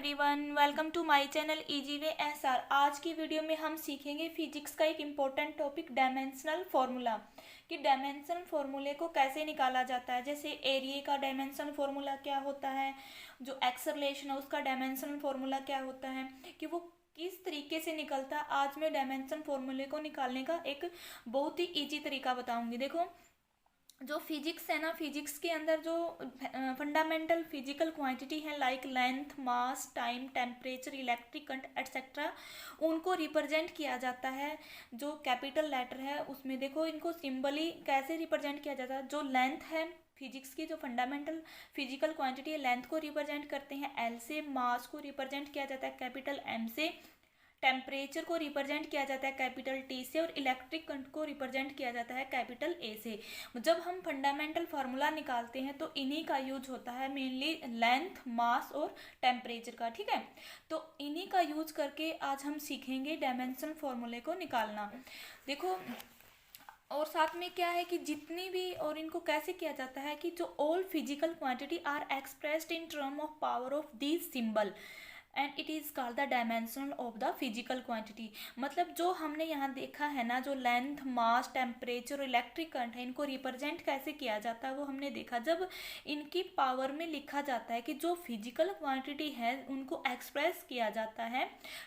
Everyone, welcome to my channel easy way SR. आज की video में हम सीखेंगे फिजिक्स का एक इम्पोर्टेंट टॉपिक डायमेंशनल फार्मूला कि डायमेंशनल फार्मूले को कैसे निकाला जाता है। जैसे एरिया का डायमेंशनल फार्मूला क्या होता है, जो एक्सेलरेशन है उसका डायमेंशनल फार्मूला क्या होता है, कि वो किस तरीके से निकलता है। आज मैं डायमेंशन फार्मूले को निकालने का एक बहुत ही ईजी तरीका बताऊंगी। देखो, जो फिजिक्स है ना, फिजिक्स के अंदर जो फंडामेंटल फिजिकल क्वांटिटी है like length, mass, time, temperature, electric current etcetera, उनको रिप्रेजेंट किया जाता है जो कैपिटल लेटर है उसमें। देखो, इनको सिंबली कैसे रिप्रेजेंट किया जाता है। जो लेंथ है फिजिक्स की, जो फंडामेंटल फिजिकल क्वांटिटी है, लेंथ को रिप्रेजेंट करते हैं एल से, मास को रिप्रेजेंट किया जाता है कैपिटल एम से, टेम्परेचर को रिप्रेजेंट किया जाता है कैपिटल टी से, और इलेक्ट्रिक करंट को रिप्रेजेंट किया जाता है कैपिटल ए से। जब हम फंडामेंटल फार्मूला निकालते हैं तो इन्हीं का यूज होता है, मेनली लेंथ, मास और टेम्परेचर का। ठीक है, तो इन्हीं का यूज करके आज हम सीखेंगे डायमेंशन फार्मूले को निकालना। देखो, और साथ में क्या है कि जितनी भी, और इनको कैसे किया जाता है कि जो all physical quantity are expressed in term of power of this symbol and it is called the dimension of the physical quantity. मतलब जो हमने यहाँ देखा है ना, जो length, mass, temperature, electric current है, इनको रिप्रेजेंट कैसे किया जाता है वो हमने देखा। जब इनकी पावर में लिखा जाता है कि जो फिजिकल क्वांटिटी है उनको एक्सप्रेस किया जाता है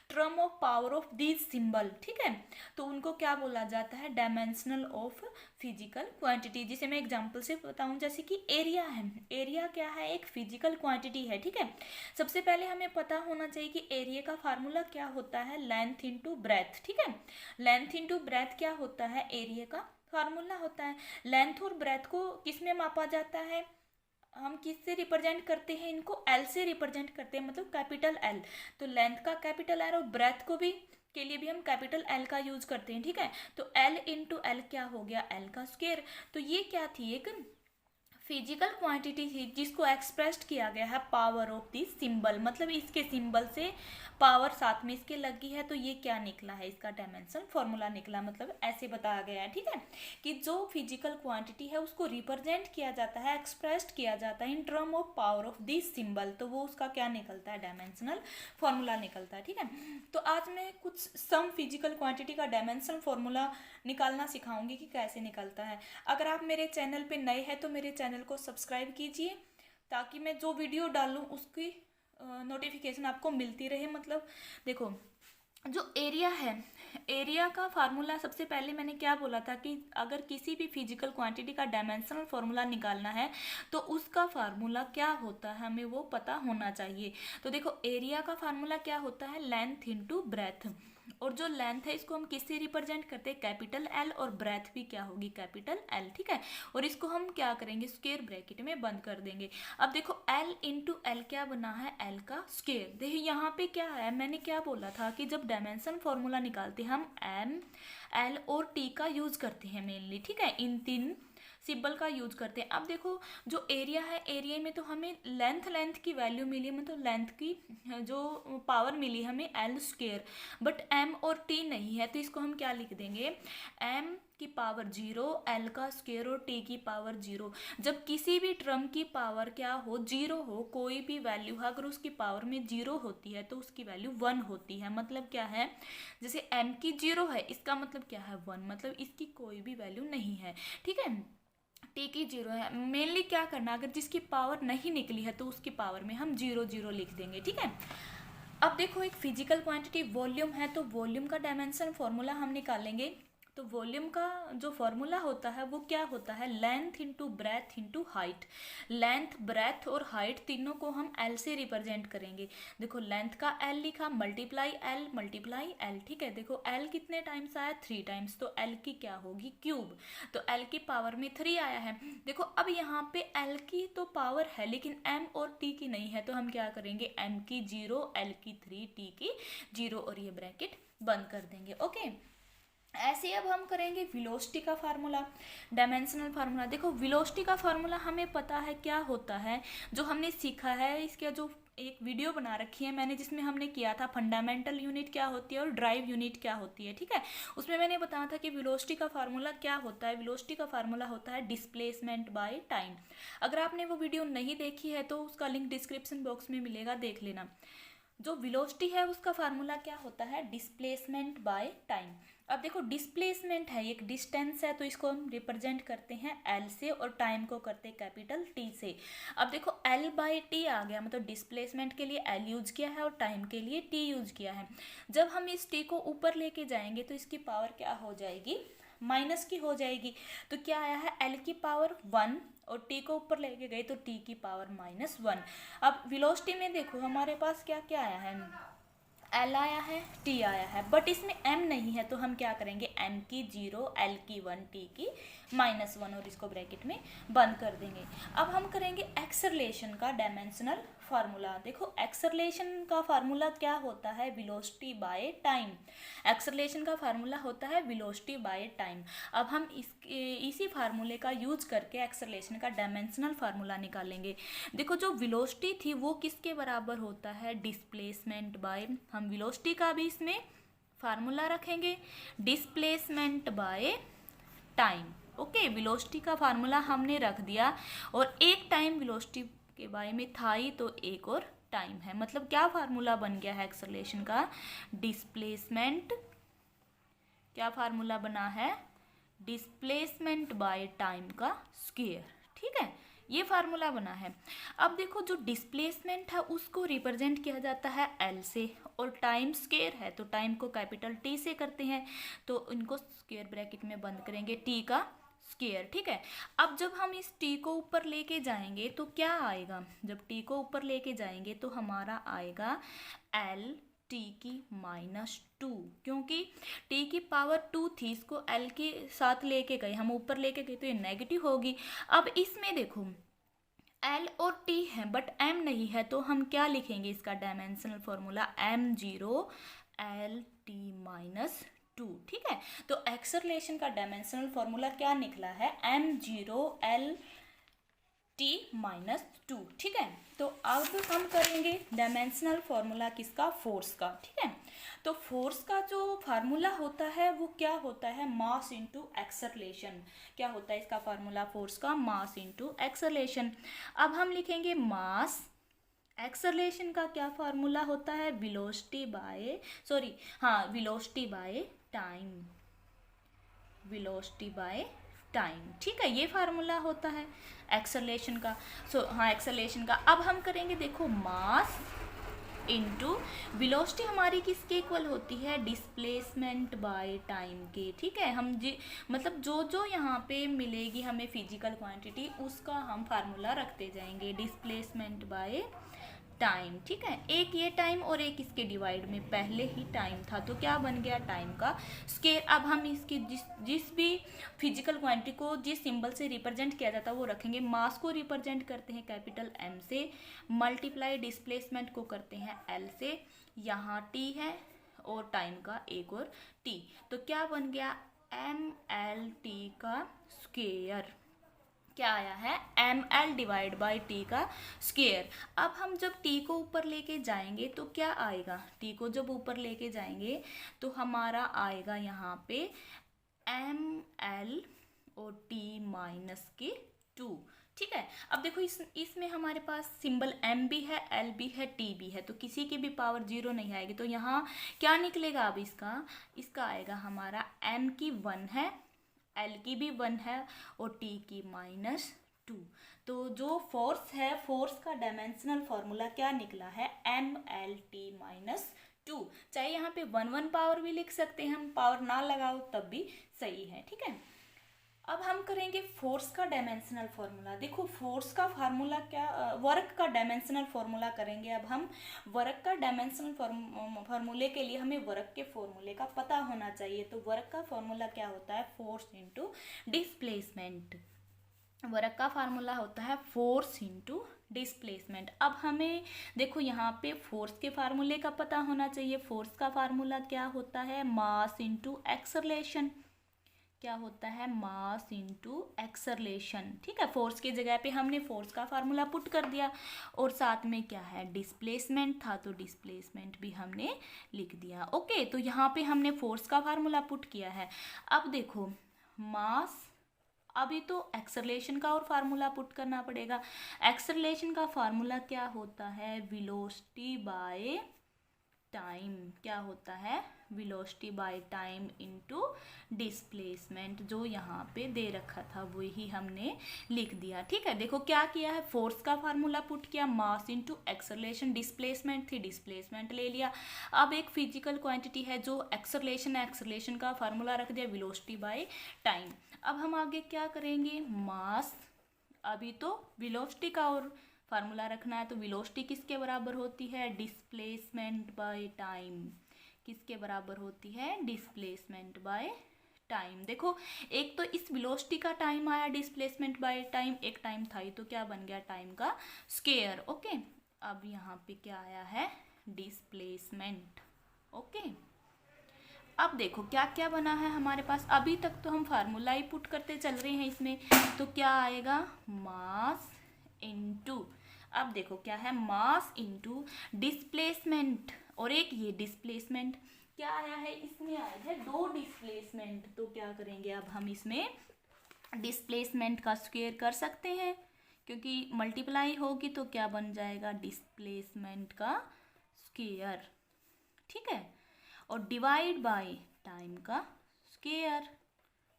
term of power of this symbol, ठीक है, तो उनको क्या बोला जाता है, डायमेंशनल ऑफ फिजिकल क्वांटिटी। जिसे मैं एग्जांपल से बताऊं, जैसे कि एरिया है। एरिया क्या है, एक फिजिकल क्वांटिटी है। ठीक है, सबसे पहले हमें पता होना चाहिए कि एरिया का फार्मूला क्या होता है, लेंथ इनटू ब्रेथ। ठीक है, लेंथ इनटू ब्रेथ क्या होता है, एरिया का फार्मूला होता है। लेंथ और ब्रेथ को किस में मापा जाता है, हम किससे रिप्रेजेंट करते हैं, इनको एल से रिप्रेजेंट करते हैं, मतलब कैपिटल एल। तो लेंथ का कैपिटल एल और ब्रेथ को भी के लिए भी हम कैपिटल एल का यूज करते हैं। ठीक है, तो एल इंटू एल क्या हो गया, एल का स्क्वायर। तो ये क्या थी, एक फिजिकल क्वांटिटी थी जिसको एक्सप्रेस्ड किया गया है पावर ऑफ दिस सिंबल, मतलब इसके सिंबल से पावर साथ में इसके लगी है, तो ये क्या निकला है, इसका डायमेंशन फॉर्मूला निकला। मतलब ऐसे बताया गया है, ठीक है, कि जो फिजिकल क्वांटिटी है उसको रिप्रेजेंट किया जाता है, एक्सप्रेस्ड किया जाता है इन term of power of this symbol, तो वो उसका क्या निकलता है, डायमेंशनल फॉर्मूला निकलता है। ठीक है, तो आज मैं कुछ सम फिजिकल क्वांटिटी का डायमेंशन फॉर्मूला निकालना सिखाऊंगी कि कैसे निकलता है। अगर आप मेरे चैनल पे नए हैं तो मेरे चैनल को सब्सक्राइब कीजिए ताकि मैं जो वीडियो डालूं उसकी नोटिफिकेशन आपको मिलती रहे। मतलब देखो, जो एरिया है, एरिया का फार्मूला सबसे पहले मैंने क्या बोला था कि अगर किसी भी फिजिकल क्वांटिटी का डायमेंशनल फार्मूला निकालना है तो उसका फार्मूला क्या होता है हमें वो पता होना चाहिए। तो देखो, एरिया का फार्मूला क्या होता है, लेंथ इनटू ब्रेथ, और जो लेंथ है इसको हम किससे रिप्रेजेंट करते हैं, कैपिटल एल, और ब्रेथ भी क्या होगी, कैपिटल एल। ठीक है, और इसको हम क्या करेंगे, स्क्वायर ब्रैकेट में बंद कर देंगे। अब देखो, एल इंटू एल क्या बना है, एल का स्क्वायर। देखिए यहाँ पे क्या है, मैंने क्या बोला था कि जब डायमेंशन फॉर्मूला निकालते हैं हम एम, एल और टी का यूज करते हैं मेनली। ठीक है, इन तीन सिंबल का यूज करते हैं। अब देखो, जो एरिया है, एरिया में तो हमें लेंथ की वैल्यू मिली, मतलब लेंथ की जो पावर मिली हमें एल स्क्वायर, बट एम और टी नहीं है, तो इसको हम क्या लिख देंगे, एम की पावर 0, एल का स्क्वायर और टी की पावर 0। जब किसी भी टर्म की पावर क्या हो, 0 हो, कोई भी वैल्यू है अगर उसकी पावर में 0 होती है तो उसकी वैल्यू 1 होती है। मतलब क्या है, जैसे m की 0 है, इसका मतलब क्या है, 1, मतलब इसकी कोई भी वैल्यू नहीं है। ठीक है, टी की 0 है। मेनली क्या करना, अगर जिसकी पावर नहीं निकली है तो उसकी पावर में हम 0 0 लिख देंगे। ठीक है, अब देखो, एक फिजिकल क्वांटिटी वॉल्यूम है, तो वॉल्यूम का डायमेंशन फॉर्मूला हम निकालेंगे। तो वॉल्यूम का जो फॉर्मूला होता है वो क्या होता है, length into breadth into height. Length, breadth और हाइट तीनों को हम एल से रिप्रेजेंट करेंगे। देखो, लेंथ का एल लिखा, मल्टीप्लाई एल मल्टीप्लाई एल। ठीक है, देखो एल कितने टाइम्स आया, 3 टाइम्स, तो एल की क्या होगी, क्यूब, तो एल की पावर में 3 आया है। देखो, अब यहाँ पे एल की तो पावर है लेकिन एम और टी की नहीं है, तो हम क्या करेंगे, एम की 0, एल की 3, टी की 0, और ये ब्रैकेट बंद कर देंगे। ओके, ऐसे अब हम करेंगे वेलोसिटी का फार्मूला, डायमेंशनल फार्मूला। देखो, वेलोसिटी का फार्मूला हमें पता है क्या होता है, जो हमने सीखा है, इसका जो एक वीडियो बना रखी है मैंने जिसमें हमने किया था फंडामेंटल यूनिट क्या होती है और ड्राइव यूनिट क्या होती है। ठीक है, उसमें मैंने बताया था कि वेलोसिटी का फार्मूला क्या होता है, वेलोसिटी का फार्मूला होता है डिस्प्लेसमेंट बाय टाइम। अगर आपने वो वीडियो नहीं देखी है तो उसका लिंक डिस्क्रिप्शन बॉक्स में मिलेगा, देख लेना। जो वेलोसिटी है उसका फार्मूला क्या होता है, डिस्प्लेसमेंट बाय टाइम। अब देखो डिस्प्लेसमेंट है, एक डिस्टेंस है, तो इसको हम रिप्रेजेंट करते हैं एल से और टाइम को करते हैं कैपिटल टी से। अब देखो एल बाई टी आ गया, मतलब डिस्प्लेसमेंट के लिए एल यूज किया है और टाइम के लिए टी यूज किया है। जब हम इस टी को ऊपर लेके जाएंगे तो इसकी पावर क्या हो जाएगी, माइनस की हो जाएगी। तो क्या आया है, एल की पावर 1 और टी को ऊपर लेके गए तो टी की पावर -1। अब वेलोसिटी में देखो हमारे पास क्या क्या आया है, एल आया है, टी आया है, बट इसमें एम नहीं है, तो हम क्या करेंगे, एम की 0, एल की 1, टी की -1 और इसको ब्रैकेट में बंद कर देंगे। अब हम करेंगे एक्सेलरेशन का डायमेंशनल फार्मूला। देखो एक्सेलरेशन का फार्मूला क्या होता है, वेलोसिटी बाय टाइम। एक्सेलरेशन का फार्मूला होता है वेलोसिटी बाय टाइम। अब हम इसी फार्मूले का यूज करके एक्सेलरेशन का डायमेंशनल फार्मूला निकालेंगे। देखो जो वेलोसिटी थी वो किसके बराबर होता है, डिस्प्लेसमेंट बाय, हम वेलोसिटी का भी इसमें फार्मूला रखेंगे, displacement by time. Okay, velocity का फार्मूला हमने रख दिया और एक टाइम वेलोसिटी के बारे में था ही, तो एक और टाइम है, मतलब क्या फार्मूला बन गया है एक्सेलरेशन का, डिस्प्लेसमेंट, क्या फार्मूला बना है, डिस्प्लेसमेंट बाय टाइम का स्क्वायर। ठीक है, ये फार्मूला बना है। अब देखो जो डिस्प्लेसमेंट है उसको रिप्रेजेंट किया जाता है एल से और टाइम स्क्वायर है तो टाइम को कैपिटल टी से करते हैं, तो इनको स्क्वायर ब्रैकेट में बंद करेंगे, टी का स्क्वायर। ठीक है, अब जब हम इस टी को ऊपर लेके जाएंगे तो क्या आएगा, जब टी को ऊपर लेके जाएंगे तो हमारा आएगा एल टी की -2, क्योंकि टी की पावर 2 थी, इसको एल के साथ लेके गए, हम ऊपर लेके गए तो ये नेगेटिव होगी। अब इसमें देखो एल और टी है बट एम नहीं है, तो हम क्या लिखेंगे इसका dimensional formula, m0 L T -2। ठीक है, तो एक्सेलरेशन का डायमेंशनल फॉर्मूला क्या निकला है, m0 एल टी -2। ठीक है, तो अब हम करेंगे डायमेंशनल फॉर्मूला किसका, फोर्स का। ठीक है, तो फोर्स का जो फार्मूला होता है वो क्या होता है, मास इनटू एक्सेलरेशन। क्या होता है इसका फार्मूला फोर्स का, मास इनटू एक्सेलरेशन। अब हम लिखेंगे मास, एक्सेलरेशन का क्या फार्मूला होता है, velocity by time, velocity by time. ठीक है, ये फार्मूला होता है एक्सेलरेशन का। एक्सेलरेशन का। अब हम करेंगे देखो मास इनटू वेलोसिटी हमारी किसके इक्वल होती है, डिस्प्लेसमेंट बाय टाइम के। ठीक है, हम मतलब जो यहाँ पे मिलेगी हमें फिजिकल क्वांटिटी उसका हम फार्मूला रखते जाएंगे, डिस्प्लेसमेंट बाय टाइम। ठीक है, एक ये टाइम और एक इसके डिवाइड में पहले ही टाइम था तो क्या बन गया, टाइम का स्क्वायर। अब हम इसकी जिस भी फिजिकल क्वांटिटी को जिस सिंबल से रिप्रेजेंट किया जाता है वो रखेंगे। मास को रिप्रेजेंट करते हैं कैपिटल एम से, मल्टीप्लाई डिस्प्लेसमेंट को करते हैं एल से, यहाँ टी है और टाइम का एक और टी, तो क्या बन गया, एम एल टी का स्क्वायर। क्या आया है, M L divide by T का स्क्वायर। अब हम जब टी को ऊपर लेके जाएंगे तो क्या आएगा, टी को जब ऊपर लेके जाएंगे तो हमारा आएगा यहाँ पे एम एल और टी -2। ठीक है, अब देखो इसमें हमारे पास सिंबल m भी है, l भी है, t भी है, तो किसी की भी पावर 0 नहीं आएगी, तो यहाँ क्या निकलेगा, अब इसका आएगा हमारा m की 1 है, L की भी 1 है और T की -2। तो जो फोर्स है, फोर्स का डायमेंशनल फॉर्मूला क्या निकला है, MLT -2। चाहे यहाँ पे 1 पावर भी लिख सकते हैं हम, पावर ना लगाओ तब भी सही है। ठीक है, अब हम करेंगे फोर्स का डायमेंशनल फॉर्मूला। देखो फोर्स का फार्मूला क्या, वर्क का डायमेंशनल फॉर्मूला करेंगे। अब हम वर्क का डायमेंशनल फार्मूले के लिए हमें वर्क के फॉर्मूले का पता होना चाहिए। तो वर्क का फॉर्मूला क्या होता है, फोर्स इनटू डिस्प्लेसमेंट। वर्क का फार्मूला होता है फोर्स इनटू डिस्प्लेसमेंट। अब हमें देखो यहाँ पे फोर्स के फार्मूले का पता होना चाहिए। फोर्स का फार्मूला क्या होता है, मास इनटू एक्सेलरेशन। क्या होता है, मास इनटू एक्सेलरेशन। ठीक है, फोर्स की जगह पे हमने फोर्स का फार्मूला पुट कर दिया और साथ में क्या है, डिस्प्लेसमेंट था तो डिस्प्लेसमेंट भी हमने लिख दिया। ओके, तो यहाँ पे हमने फोर्स का फार्मूला पुट किया है। अब देखो मास, अभी तो एक्सेलरेशन का और फार्मूला पुट करना पड़ेगा। एक्सेलरेशन का फार्मूला क्या होता है, वेलोसिटी बाय टाइम क्या होता है, velocity by time into displacement, जो यहाँ पे दे रखा था वही हमने लिख दिया। ठीक है, देखो क्या किया है, फोर्स का फार्मूला पुट किया, मास इनटू एक्सेलरेशन, डिस्प्लेसमेंट थी डिस्प्लेसमेंट ले लिया। अब एक फिजिकल क्वांटिटी है जो एक्सेलरेशन है, एक्सेलरेशन का फार्मूला रख दिया, वेलोसिटी बाय टाइम। अब हम आगे क्या करेंगे, मास, अभी तो वेलोसिटी का और फार्मूला रखना है, तो वेलोसिटी किसके बराबर होती है, डिस्प्लेसमेंट बाय टाइम, किसके बराबर होती है, डिस्प्लेसमेंट बाय टाइम। देखो एक तो इस वेलोसिटी का टाइम आया डिस्प्लेसमेंट बाय टाइम, एक टाइम था ही तो क्या बन गया, टाइम का स्क्वायर। ओके, अब यहाँ पे क्या आया है, डिस्प्लेसमेंट। ओके, अब देखो क्या क्या बना है हमारे पास, अभी तक तो हम फार्मूला ही पुट करते चल रहे हैं इसमें, तो क्या आएगा, मास इनटू, अब देखो क्या है, मास इनटू डिस्प्लेसमेंट, और एक ये डिस्प्लेसमेंट क्या आया है, इसमें आया है 2 डिस्प्लेसमेंट, तो क्या करेंगे अब हम इसमें डिस्प्लेसमेंट का स्क्वायर कर सकते हैं, क्योंकि मल्टीप्लाई होगी तो क्या बन जाएगा, डिस्प्लेसमेंट का स्क्वायर। ठीक है, और डिवाइड बाय टाइम का स्क्वायर,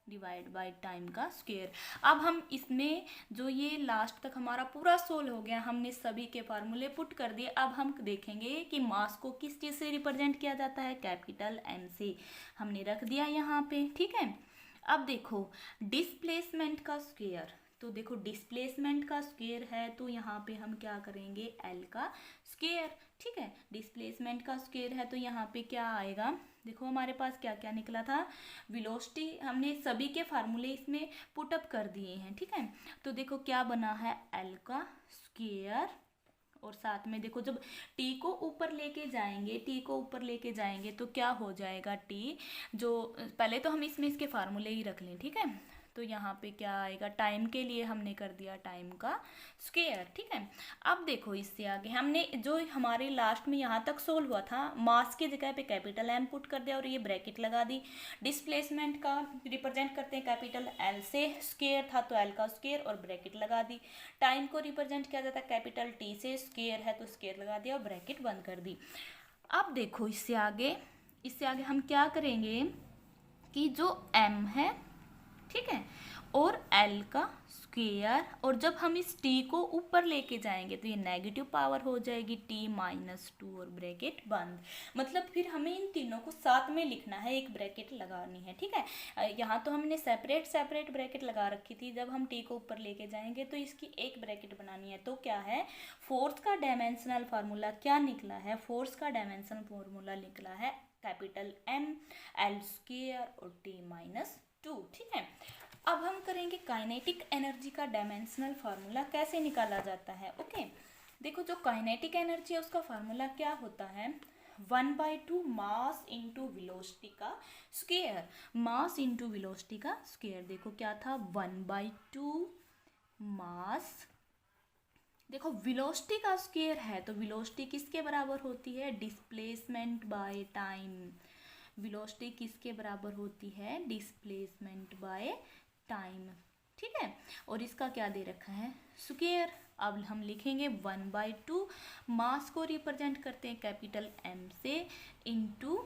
डिवाइड बाय टाइम का स्क्वायर। अब हम इसमें जो ये लास्ट तक हमारा पूरा सोल्व हो गया, हमने सभी के फार्मूले पुट कर दिए। अब हम देखेंगे कि मास को किस चीज़ से रिप्रेजेंट किया जाता है, कैपिटल एम से, हमने रख दिया यहाँ पे। ठीक है, अब देखो डिस्प्लेसमेंट का स्क्वायर, तो देखो डिस्प्लेसमेंट का स्क्वायर है तो यहाँ पे हम क्या करेंगे, एल का स्क्वायर। ठीक है, डिस्प्लेसमेंट का स्क्वायर है तो यहाँ पे क्या आएगा, देखो हमारे पास क्या क्या निकला था, वेलोसिटी, हमने सभी के फार्मूले इसमें पुटअप कर दिए हैं। ठीक है, तो देखो क्या बना है, एल का स्क्वायर, और साथ में देखो जब टी को ऊपर लेके जाएंगे, टी को ऊपर लेके जाएंगे तो क्या हो जाएगा, टी जो, पहले तो हम इसमें इसके फार्मूले ही रख लें। ठीक है, तो यहाँ पे क्या आएगा, टाइम के लिए हमने कर दिया टाइम का स्क्वायर। ठीक है, अब देखो इससे आगे हमने जो हमारे लास्ट में यहाँ तक सोल्व हुआ था, मास की जगह पे कैपिटल एम पुट कर दिया और ये ब्रैकेट लगा दी। डिस्प्लेसमेंट का रिप्रेजेंट करते हैं कैपिटल एल से, स्क्वायर था तो एल का स्क्वायर और ब्रैकेट लगा दी। टाइम को रिप्रेजेंट किया जाता है कैपिटल टी से, स्क्वायर है तो स्क्वायर लगा दिया और ब्रैकेट बंद कर दी। अब देखो इससे आगे हम क्या करेंगे कि जो m है, ठीक है, और l का स्क्वायर, और जब हम इस t को ऊपर लेके जाएंगे तो ये नेगेटिव पावर हो जाएगी, t-2 और ब्रैकेट बंद। मतलब फिर हमें इन तीनों को साथ में लिखना है, एक ब्रैकेट लगानी है। ठीक है, यहाँ तो हमने सेपरेट ब्रैकेट लगा रखी थी, जब हम t को ऊपर लेके जाएंगे तो इसकी एक ब्रैकेट बनानी है। तो क्या है, फोर्स का डायमेंशनल फार्मूला क्या निकला है, फोर्स का डायमेंशनल फार्मूला निकला है कैपिटल M, L स्क्वायर और t-2। ठीक है, अब हम करेंगे काइनेटिक एनर्जी का डायमेंशनल फार्मूला कैसे निकाला जाता है। ओके, देखो जो काइनेटिक एनर्जी है उसका फार्मूला क्या होता है, 1/2 मास इंटू वेलोसिटी का स्क्वायर, मास इंटू वेलोसिटी का स्क्वायर। देखो क्या था, 1/2 मास, देखो वेलोसिटी का स्क्वायर है तो वेलोसिटी किसके बराबर होती है, डिस्प्लेसमेंट बाय टाइम, वेलोसिटी किसके बराबर होती है, डिस्प्लेसमेंट बाय टाइम। ठीक है, और इसका क्या दे रखा है, स्क्वायर। अब हम लिखेंगे 1/2, मास को रिप्रेजेंट करते हैं कैपिटल M से, इनटू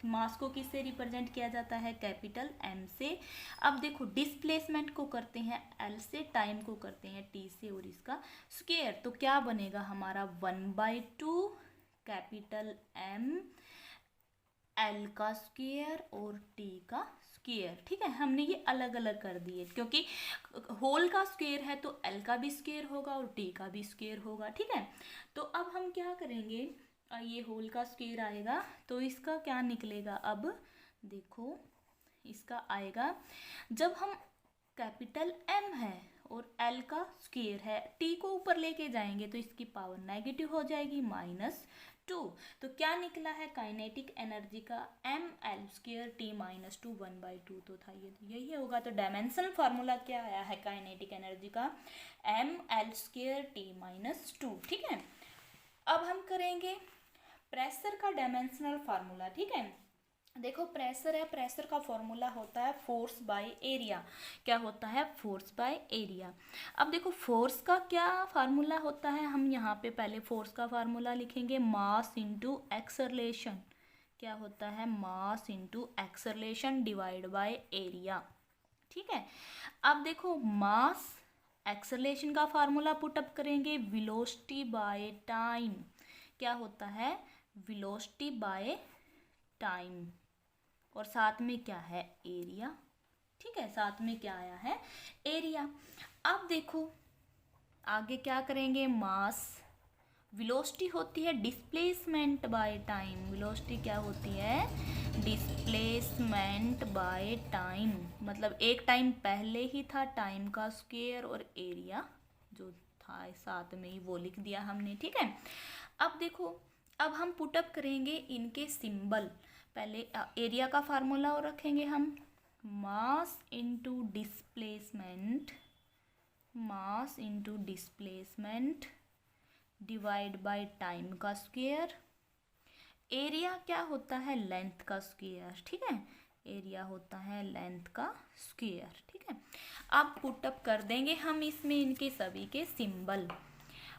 मास को किससे रिप्रेजेंट किया जाता है, कैपिटल M से। अब देखो डिस्प्लेसमेंट को करते हैं L से, टाइम को करते हैं T से, और इसका स्क्वायर, तो क्या बनेगा हमारा 1/2 कैपिटल M, L का स्क्वायर और T का स्क्वायर। ठीक है, हमने ये अलग अलग कर दिए क्योंकि होल का स्क्वायर है तो L का भी स्क्वायर होगा और T का भी स्क्वायर होगा। ठीक है, तो अब हम क्या करेंगे, ये होल का स्क्वायर आएगा तो इसका क्या निकलेगा, अब देखो इसका आएगा, जब हम कैपिटल M है और L का स्क्वायर है, T को ऊपर लेके जाएंगे तो इसकी पावर नेगेटिव हो जाएगी, -2। तो क्या निकला है काइनेटिक एनर्जी का, ml स्क्वायर t-2 1/2, तो था ये, यही होगा। तो डायमेंशनल फार्मूला क्या आया है काइनेटिक एनर्जी का, ml स्क्वायर t-2। ठीक है, अब हम करेंगे प्रेशर का डायमेंशनल फार्मूला। ठीक है, देखो प्रेशर है, प्रेशर का फॉर्मूला होता है फोर्स बाय एरिया। क्या होता है? Force by area. अब देखो फोर्स का क्या फार्मूला होता है, हम यहाँ पे पहले फोर्स का फार्मूला लिखेंगे, मास इनटू एक्सेलरेशन। क्या होता है? Mass into acceleration divide by area. ठीक है। अब देखो मास एक्सेलरेशन का फार्मूला पुटअप करेंगे, वेलोसिटी बाय टाइम। क्या होता है? Velocity by time. और साथ में क्या है? एरिया। ठीक है, साथ में क्या आया है? एरिया। अब देखो आगे क्या करेंगे, मास, वेलोसिटी होती है डिस्प्लेसमेंट बाय टाइम। वेलोसिटी क्या होती है? डिस्प्लेसमेंट बाय टाइम, मतलब एक टाइम पहले ही था टाइम का स्क्वायर, और एरिया जो था साथ में ही वो लिख दिया हमने। ठीक है। अब देखो अब हम पुटअप करेंगे इनके सिंबल। पहले एरिया का फार्मूला रखेंगे हम, mass into displacement, mass into displacement divide by time का स्क्वायर। एरिया क्या होता है? लेंथ का स्क्वायर। ठीक है, एरिया होता है लेंथ का स्क्वायर। ठीक है। अब पुटअप कर देंगे हम इसमें इनके सभी के सिंबल।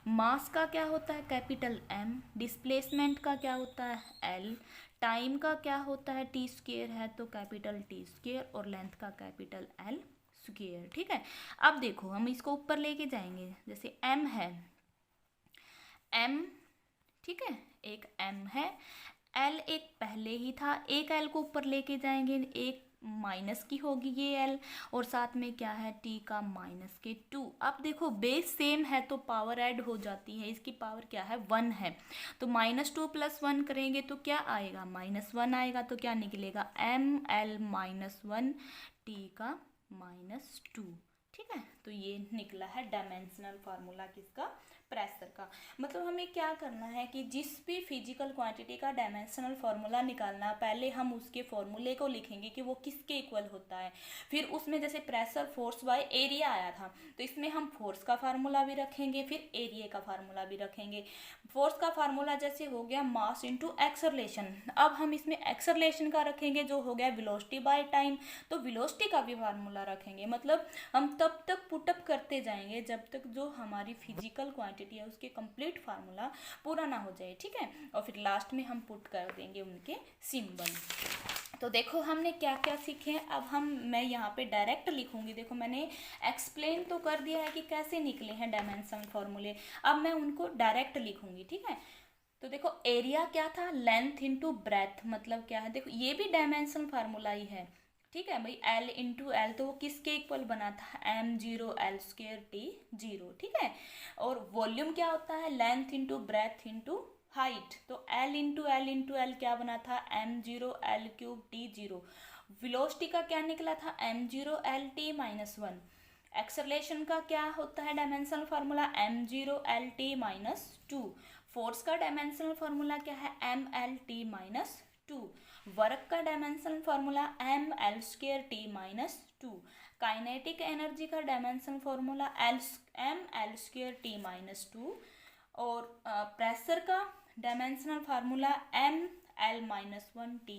मास का क्या होता है? Capital M. डिस्प्लेसमेंट का क्या होता है? एल। टाइम का क्या होता है? टी स्क्वायर है तो कैपिटल टी स्क्वायर, और लेंथ का कैपिटल एल स्क्वायर। ठीक है। अब देखो हम इसको ऊपर लेके जाएंगे, जैसे एम है, एम, ठीक है, एक एम है, एल एक पहले ही था, एक एल को ऊपर लेके जाएंगे, एक माइनस की होगी ये एल, और साथ में क्या है? टी का माइनस के 2। अब देखो बेस सेम है तो पावर ऐड हो जाती है, इसकी पावर क्या है? 1 है, तो -2 + 1 करेंगे तो क्या आएगा? -1 आएगा। तो क्या निकलेगा? एम एल -1 टी का -2। ठीक है, तो ये निकला है डायमेंशनल फार्मूला किसका? प्रेशर का। मतलब हमें क्या करना है कि जिस भी फिजिकल क्वांटिटी का डायमेंशनल फार्मूला निकालना, पहले हम उसके फॉर्मूले को लिखेंगे कि वो किसके इक्वल होता है। फिर उसमें जैसे प्रेशर फोर्स बाय एरिया आया था, तो इसमें हम फोर्स का फार्मूला भी रखेंगे, फिर एरिया का फार्मूला भी रखेंगे। फोर्स का फार्मूला जैसे हो गया मास इनटू एक्सेलरेशन, अब हम इसमें एक्सेलरेशन का रखेंगे जो हो गया वेलोसिटी बाय टाइम, तो वेलोसिटी का भी फार्मूला रखेंगे। मतलब हम तब तक पुटअप करते जाएंगे जब तक जो हमारी फिजिकल क्वांटिटी है उसके कंप्लीट फार्मूला पूरा ना हो जाए। ठीक है, और फिर लास्ट में हम पुट कर देंगे उनके सिंबल। तो देखो हमने क्या क्या सीखे हैं। अब मैं यहाँ पे डायरेक्ट लिखूंगी। देखो मैंने एक्सप्लेन तो कर दिया है कि कैसे निकले हैं डायमेंशन फॉर्मूले, अब मैं उनको डायरेक्ट लिखूंगी। ठीक है, तो देखो एरिया क्या था? Length into breath. मतलब क्या है? देखो ये भी डायमेंशन फार्मूला ही है। ठीक है भाई, एल इंटू एल, तो वो किसके इक्वल बना था? m0 l² t0। ठीक है, और वॉल्यूम क्या होता है? Length into breadth into height, तो l into l into l क्या बना था? m0 l³ t0। वेलोसिटी का क्या निकला था? m0 l t-1। एक्सेलरेशन का क्या होता है dimensional formula? m0 l t-2। Force का डायमेंशनल फार्मूला क्या है? m l t-2। वर्क का dimensional formula ml²t-2। Kinetic energy का डायमेंशनल फार्मूला ml²t-2। और प्रेशर का डायमेंशनल फार्मूला ml-1t-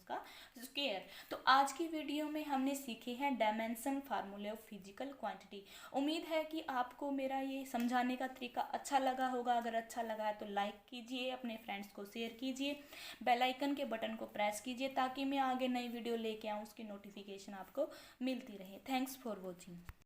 का स्क्वायर। तो आज की वीडियो में हमने सीखे हैं डायमेंशन फार्मूले ऑफ फिजिकल क्वांटिटी। उम्मीद है कि आपको मेरा ये समझाने का तरीका अच्छा लगा होगा। अगर अच्छा लगा है तो लाइक कीजिए, अपने फ्रेंड्स को शेयर कीजिए, बेल आइकन के बटन को प्रेस कीजिए ताकि मैं आगे नई वीडियो लेके आऊँ, उसकी नोटिफिकेशन आपको मिलती रहे। Thanks for watching.